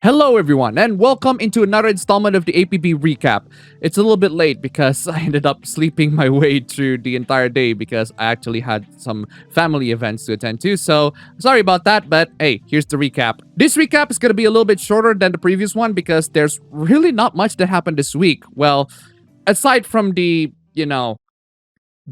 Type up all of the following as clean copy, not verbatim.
Hello everyone and welcome into another installment of the APB recap. It's a little bit late because I ended up sleeping my way through the entire day because I actually had some family events to attend to, so sorry about that, but hey, here's the recap. This recap is going to be a little bit shorter than the previous one because there's really not much that happened this week. Well, aside from the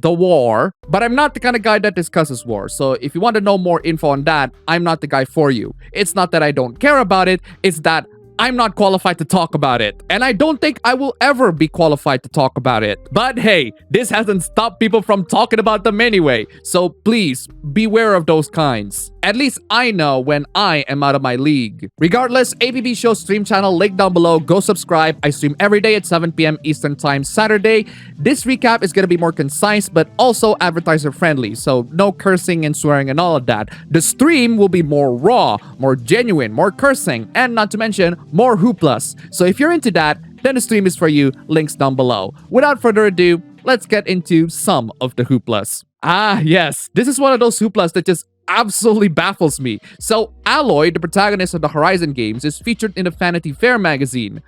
war, but I'm not the kind of guy that discusses war. So if you want to know more info on that, I'm not the guy for you. It's not that I don't care about it, it's that I'm not qualified to talk about it. And I don't think I will ever be qualified to talk about it. But hey, this hasn't stopped people from talking about them anyway. So please, beware of those kinds. At least I know when I am out of my league. Regardless, APB Show's stream channel, link down below. Go subscribe. I stream every day at 7 p.m. Eastern Time Saturday. This recap is going to be more concise, but also advertiser friendly. So no cursing and swearing and all of that. The stream will be more raw, more genuine, more cursing, and not to mention, more Hooplas. So if you're into that, then the stream is for you. Links down below. Without further ado, let's get into some of the Hooplas. Ah, yes. This is one of those Hooplas that just absolutely baffles me. So Aloy, the protagonist of the Horizon games, is featured in the Vanity Fair Magazine.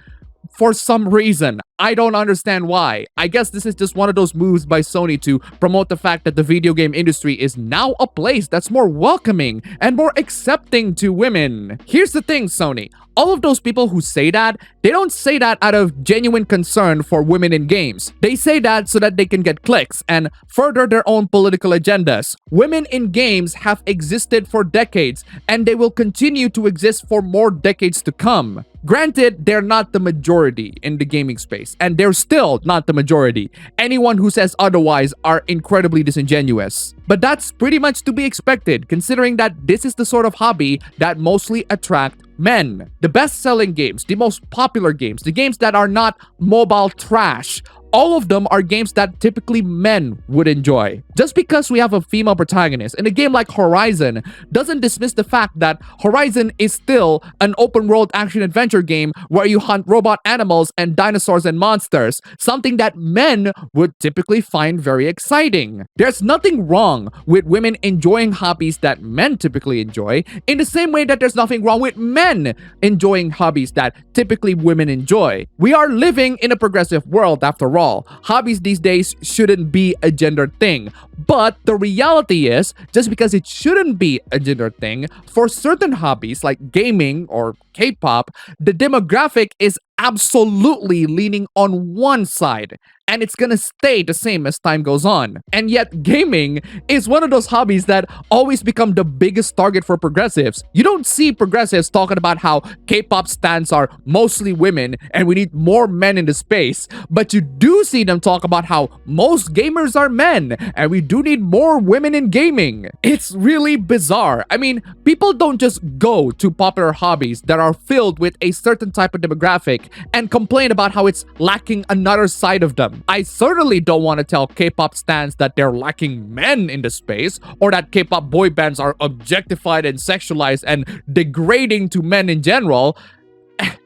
For some reason, I don't understand why. I guess this is just one of those moves by Sony to promote the fact that the video game industry is now a place that's more welcoming and more accepting to women. Here's the thing, Sony. All of those people who say that, they don't say that out of genuine concern for women in games. They say that so that they can get clicks and further their own political agendas. Women in games have existed for decades, and they will continue to exist for more decades to come. Granted, they're not the majority in the gaming space, and they're still not the majority. Anyone who says otherwise are incredibly disingenuous. But that's pretty much to be expected, considering that this is the sort of hobby that mostly attract men. The best-selling games, the most popular games, the games that are not mobile trash, all of them are games that typically men would enjoy. Just because we have a female protagonist in a game like Horizon doesn't dismiss the fact that Horizon is still an open-world action-adventure game where you hunt robot animals and dinosaurs and monsters, something that men would typically find very exciting. There's nothing wrong with women enjoying hobbies that men typically enjoy, in the same way that there's nothing wrong with men enjoying hobbies that typically women enjoy. We are living in a progressive world after all. Hobbies these days shouldn't be a gendered thing. But the reality is, just because it shouldn't be a gendered thing, for certain hobbies like gaming or K-pop, the demographic is absolutely leaning on one side. And it's gonna stay the same as time goes on. And yet, gaming is one of those hobbies that always become the biggest target for progressives. You don't see progressives talking about how K-pop stans are mostly women and we need more men in the space. But you do see them talk about how most gamers are men and we do need more women in gaming. It's really bizarre. I mean, people don't just go to popular hobbies that are filled with a certain type of demographic and complain about how it's lacking another side of them. I certainly don't want to tell K-pop stans that they're lacking men in the space, or that K-pop boy bands are objectified and sexualized and degrading to men in general.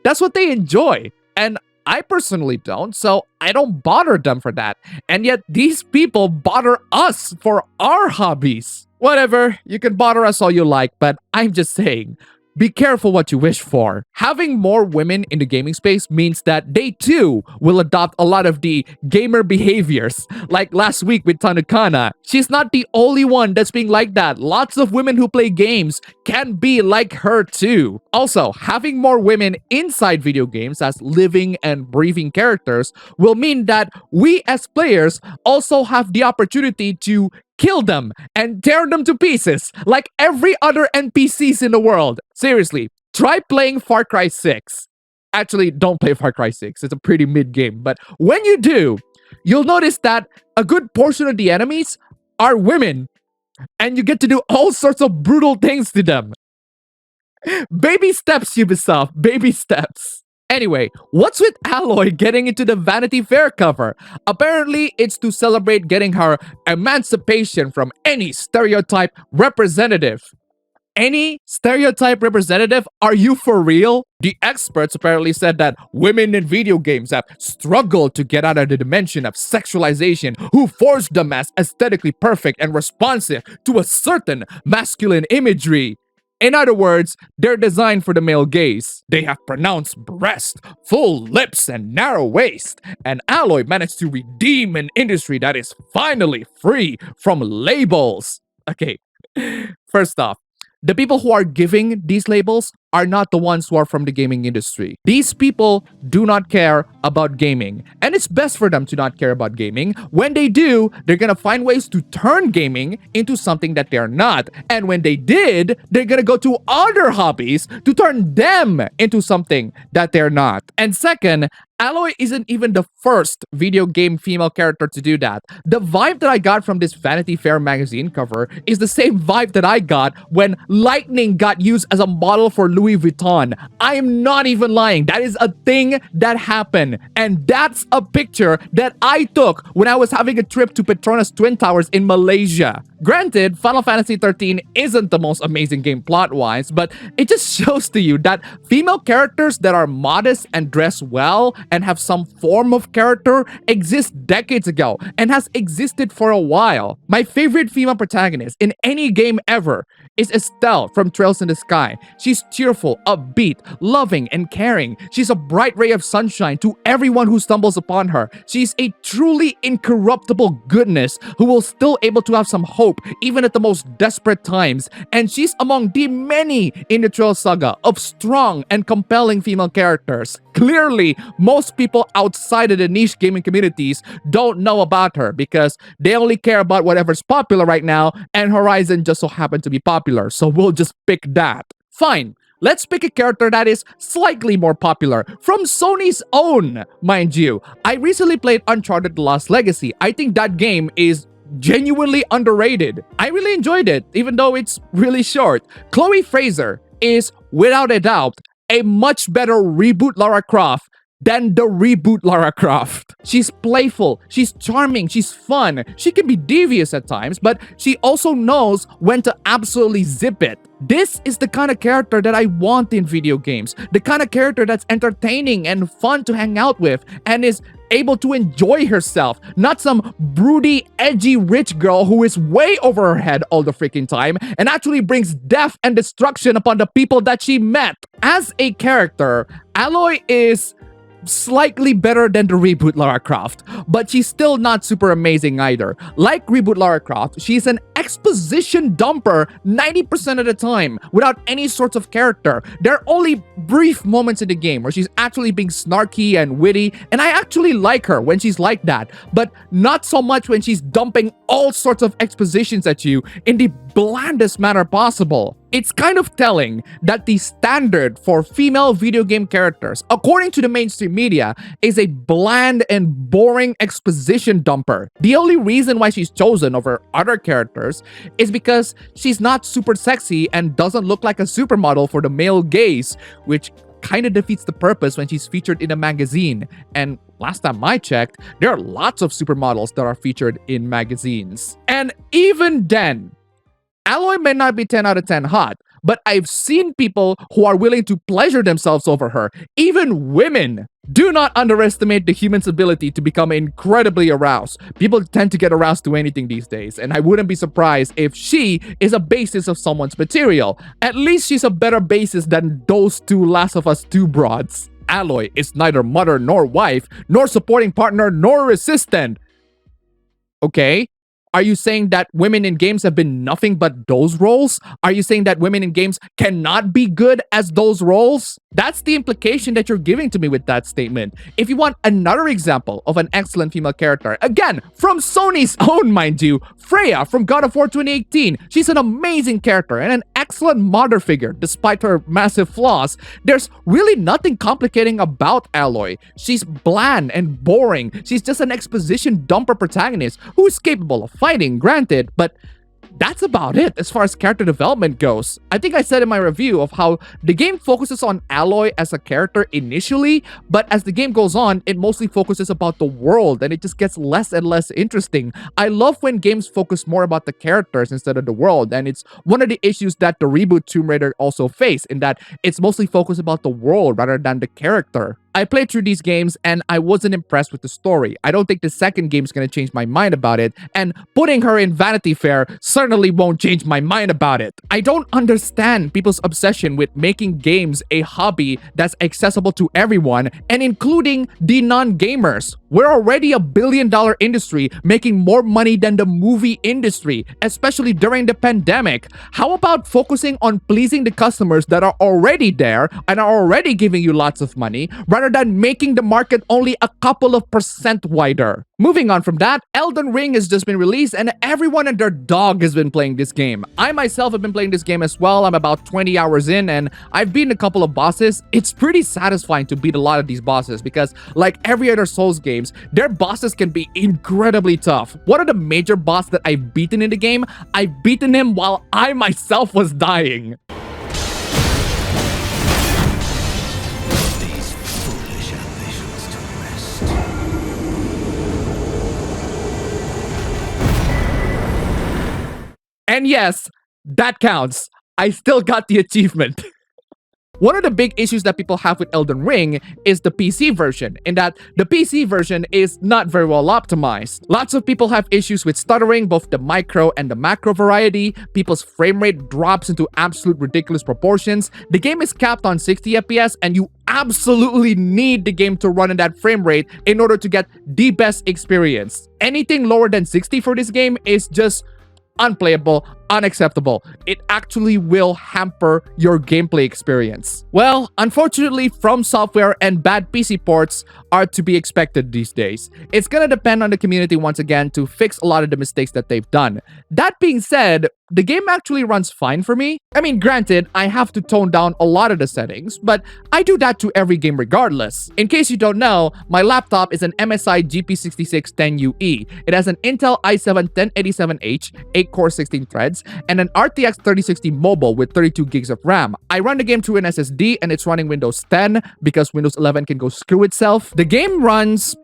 That's what they enjoy. And I personally don't, so I don't bother them for that. And yet these people bother us for our hobbies. Whatever, you can bother us all you like, but I'm just saying, be careful what you wish for. Having more women in the gaming space means that they too will adopt a lot of the gamer behaviors. Like last week with Tanukana. She's not the only one that's being like that. Lots of women who play games can be like her too. Also, having more women inside video games as living and breathing characters will mean that we as players also have the opportunity to kill them and tear them to pieces like every other NPCs in the world. Seriously, try playing Far Cry 6. Actually, don't play Far Cry 6. It's a pretty mid game. But when you do, you'll notice that a good portion of the enemies are women. And you get to do all sorts of brutal things to them. Baby steps, Ubisoft. Baby steps. Anyway, what's with Aloy getting into the Vanity Fair cover? Apparently, it's to celebrate getting her emancipation from any stereotype representative. Any stereotype representative? Are you for real? The experts apparently said that women in video games have struggled to get out of the dimension of sexualization, who forged them as aesthetically perfect and responsive to a certain masculine imagery. In other words, they're designed for the male gaze. They have pronounced breast, full lips, and narrow waist. And Aloy managed to redeem an industry that is finally free from labels. Okay, first off, the people who are giving these labels are not the ones who are from the gaming industry. These people do not care about gaming, and it's best for them to not care about gaming. When they do, they're gonna find ways to turn gaming into something that they're not. And when they did, they're gonna go to other hobbies to turn them into something that they're not. And second, Aloy isn't even the first video game female character to do that. The vibe that I got from this Vanity Fair magazine cover is the same vibe that I got when Lightning got used as a model for Louis Vuitton. I am not even lying. That is a thing that happened. And that's a picture that I took when I was having a trip to Petronas Twin Towers in Malaysia. Granted, Final Fantasy XIII isn't the most amazing game plot-wise, but it just shows to you that female characters that are modest and dress well and have some form of character exist decades ago and has existed for a while. My favorite female protagonist in any game ever is Estelle from Trails in the Sky. She's cheerful, upbeat, loving, and caring. She's a bright ray of sunshine to everyone who stumbles upon her. She's a truly incorruptible goodness who will still able to have some hope even at the most desperate times. And she's among the many in the Trail saga of strong and compelling female characters. Clearly, most people outside of the niche gaming communities don't know about her because they only care about whatever's popular right now, and Horizon just so happened to be popular, so we'll just pick that. Fine, let's pick a character that is slightly more popular, from Sony's own, mind you. I recently played Uncharted: The Lost Legacy. I think that game is genuinely underrated. I really enjoyed it, even though it's really short. Chloe Fraser is, without a doubt, a much better reboot Lara Croft than the reboot Lara Croft. She's playful, she's charming, she's fun, she can be devious at times, but she also knows when to absolutely zip it. This is the kind of character that I want in video games. The kind of character that's entertaining and fun to hang out with and is able to enjoy herself, not some broody, edgy rich girl who is way over her head all the freaking time and actually brings death and destruction upon the people that she met. As a character, Aloy is slightly better than the reboot Lara Croft, but she's still not super amazing either. Like reboot Lara Croft, she's an exposition dumper 90% of the time without any sorts of character. There are only brief moments in the game where she's actually being snarky and witty, and I actually like her when she's like that, but not so much when she's dumping all sorts of expositions at you in the blandest manner possible. It's kind of telling that the standard for female video game characters, according to the mainstream media, is a bland and boring exposition dumper. The only reason why she's chosen over other characters is because she's not super sexy and doesn't look like a supermodel for the male gaze, which kind of defeats the purpose when she's featured in a magazine. And last time I checked, there are lots of supermodels that are featured in magazines. And even then, Aloy may not be 10 out of 10 hot, but I've seen people who are willing to pleasure themselves over her, even women. Do not underestimate the human's ability to become incredibly aroused. People tend to get aroused to anything these days, and I wouldn't be surprised if she is a basis of someone's material. At least she's a better basis than those two Last of Us 2 broads. Aloy is neither mother nor wife, nor supporting partner, nor assistant. Okay? Are you saying that women in games have been nothing but those roles? Are you saying that women in games cannot be good as those roles? That's the implication that you're giving to me with that statement. If you want another example of an excellent female character, again, from Sony's own, mind you, Freya from God of War 2018. She's an amazing character and an excellent mother figure despite her massive flaws. There's really nothing complicating about Aloy. She's bland and boring. She's just an exposition dumper protagonist who is capable of fighting, granted, but that's about it as far as character development goes. I think I said in my review of how the game focuses on Aloy as a character initially, but as the game goes on, it mostly focuses about the world and it just gets less and less interesting. I love when games focus more about the characters instead of the world, and it's one of the issues that the reboot Tomb Raider also faced, in that it's mostly focused about the world rather than the character. I played through these games and I wasn't impressed with the story. I don't think the second game is going to change my mind about it, and putting her in Vanity Fair certainly won't change my mind about it. I don't understand people's obsession with making games a hobby that's accessible to everyone, and including the non-gamers. We're already a billion-dollar industry making more money than the movie industry, especially during the pandemic. How about focusing on pleasing the customers that are already there and are already giving you lots of money, rather than making the market only a couple of % wider? Moving on from that, Elden Ring has just been released and everyone and their dog has been playing this game. I myself have been playing this game as well. I'm about 20 hours in and I've beaten a couple of bosses. It's pretty satisfying to beat a lot of these bosses because, like every other Souls games, their bosses can be incredibly tough. One of the major bosses that I've beaten in the game, I've beaten him while I myself was dying. And yes, that counts. I still got the achievement. One of the big issues that people have with Elden Ring is the PC version, in that the PC version is not very well optimized. Lots of people have issues with stuttering, both the micro and the macro variety. People's frame rate drops into absolute ridiculous proportions. The game is capped on 60 FPS and you absolutely need the game to run in that frame rate in order to get the best experience. Anything lower than 60 for this game is just unplayable, unacceptable. It actually will hamper your gameplay experience. Well, unfortunately, From Software and bad PC ports are to be expected these days. It's gonna depend on the community once again to fix a lot of the mistakes that they've done. That being said, the game actually runs fine for me. I mean, granted, I have to tone down a lot of the settings, but I do that to every game regardless. In case you don't know, my laptop is an MSI GP6610UE. It has an Intel i7-1087H, 8-core 16 threads, and an RTX 3060 mobile with 32 gigs of RAM. I run the game through an SSD and it's running Windows 10 because Windows 11 can go screw itself. The game runs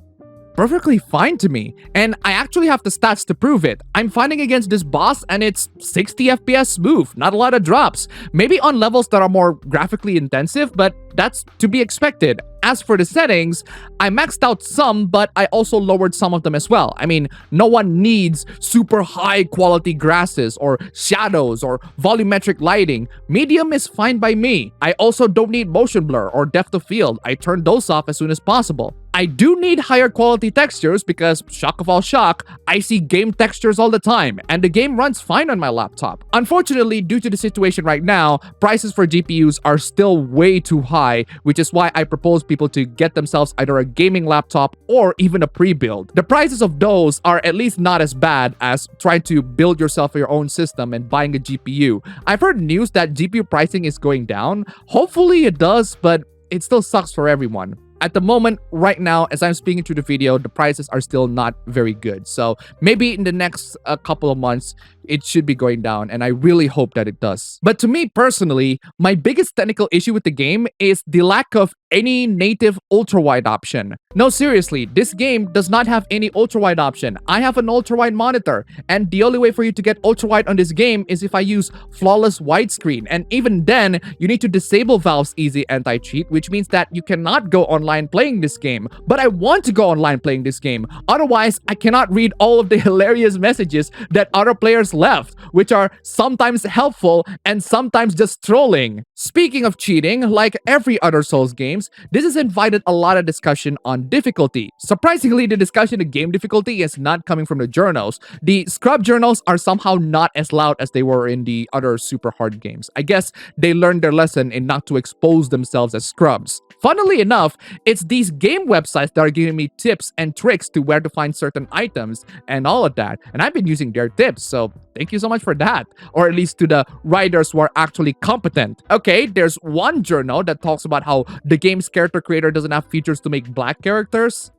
perfectly fine to me, and I actually have the stats to prove it. I'm fighting against this boss and it's 60 FPS smooth, not a lot of drops. Maybe on levels that are more graphically intensive, but that's to be expected. As for the settings, I maxed out some, but I also lowered some of them as well. I mean, no one needs super high quality grasses or shadows or volumetric lighting. Medium is fine by me. I also don't need motion blur or depth of field. I turn those off as soon as possible. I do need higher quality textures because, shock of all shock, I see game textures all the time, and the game runs fine on my laptop. Unfortunately, due to the situation right now, prices for GPUs are still way too high, which is why I propose people to get themselves either a gaming laptop or even a pre-build. The prices of those are at least not as bad as trying to build yourself your own system and buying a GPU. I've heard news that GPU pricing is going down. Hopefully it does, but it still sucks for everyone. At the moment, right now, as I'm speaking through the video, the prices are still not very good. So maybe in the next couple of months, it should be going down, and I really hope that it does. But to me personally, my biggest technical issue with the game is the lack of any native ultra-wide option. No, seriously, this game does not have any ultra-wide option. I have an ultra-wide monitor, and the only way for you to get ultra-wide on this game is if I use flawless widescreen, and even then, you need to disable Valve's easy anti-cheat, which means that you cannot go online playing this game. But I want to go online playing this game. Otherwise, I cannot read all of the hilarious messages that other players left, which are sometimes helpful and sometimes just trolling. Speaking of cheating, like every other Souls games, this has invited a lot of discussion on difficulty. Surprisingly, the discussion of game difficulty is not coming from the journos. The scrub journos are somehow not as loud as they were in the other super hard games. I guess they learned their lesson in not to expose themselves as scrubs. Funnily enough, it's these game websites that are giving me tips and tricks to where to find certain items and all of that. And I've been using their tips, so thank you so much for that. Or at least to the writers who are actually competent. Okay, there's one journal that talks about how the game's character creator doesn't have features to make black characters.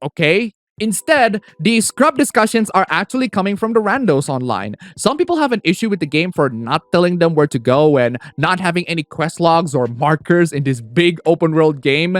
Okay. Instead, the scrub discussions are actually coming from the randos online. Some people have an issue with the game for not telling them where to go and not having any quest logs or markers in this big open world game.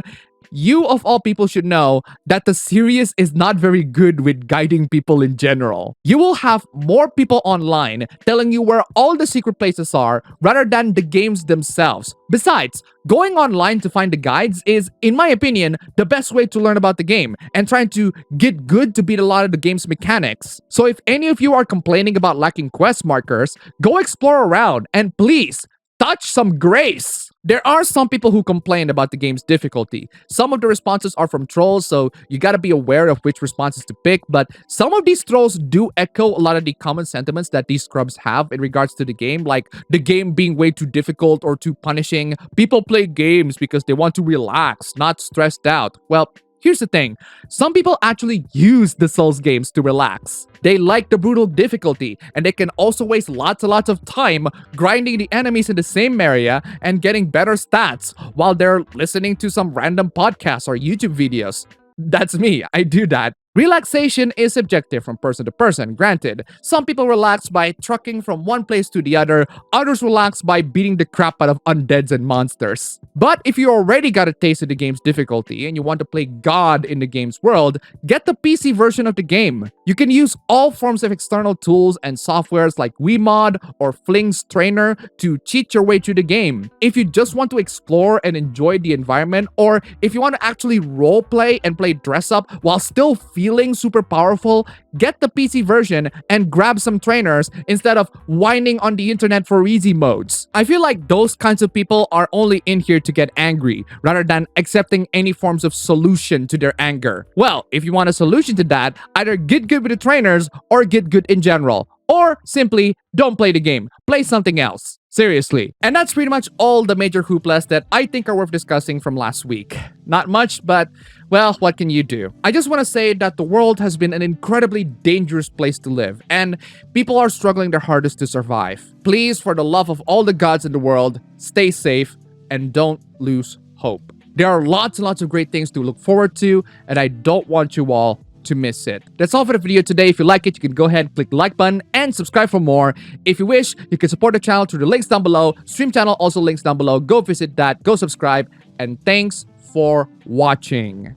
you of all people should know that the series is not very good with guiding people in general. You will have more people online telling you where all the secret places are rather than the games themselves. Besides, going online to find the guides is, in my opinion, the best way to learn about the game and trying to get good to beat a lot of the game's mechanics. So if any of you are complaining about lacking quest markers, go explore around and please, touch some grace. There are some people who complain about the game's difficulty. Some of the responses are from trolls, so you gotta be aware of which responses to pick, but some of these trolls do echo a lot of the common sentiments that these scrubs have in regards to the game, like the game being way too difficult or too punishing. People play games because they want to relax, not stressed out. Well, here's the thing, some people actually use the Souls games to relax. They like the brutal difficulty, and they can also waste lots and lots of time grinding the enemies in the same area and getting better stats while they're listening to some random podcasts or YouTube videos. That's me, I do that. Relaxation is subjective from person to person, granted. Some people relax by trucking from one place to the other, others relax by beating the crap out of undeads and monsters. But if you already got a taste of the game's difficulty and you want to play God in the game's world, get the PC version of the game. You can use all forms of external tools and softwares like Wiimod or Fling's Trainer to cheat your way through the game. If you just want to explore and enjoy the environment, or if you want to actually roleplay and play dress up while still feeling super powerful, get the PC version and grab some trainers instead of whining on the internet for easy modes. I feel like those kinds of people are only in here to get angry rather than accepting any forms of solution to their anger. Well, if you want a solution to that, either get good with the trainers or get good in general. Or simply don't play the game. Play something else. Seriously. And that's pretty much all the major hooplas that I think are worth discussing from last week. Not much, but well, what can you do? I just want to say that the world has been an incredibly dangerous place to live, and people are struggling their hardest to survive. Please, for the love of all the gods in the world, stay safe and don't lose hope. There are lots and lots of great things to look forward to, and I don't want you all to miss it. That's all for the video today. If you like it, you can go ahead and click the like button and subscribe for more. If you wish, you can support the channel through the links down below. Stream channel also links down below. Go visit that, go subscribe, and thanks for watching.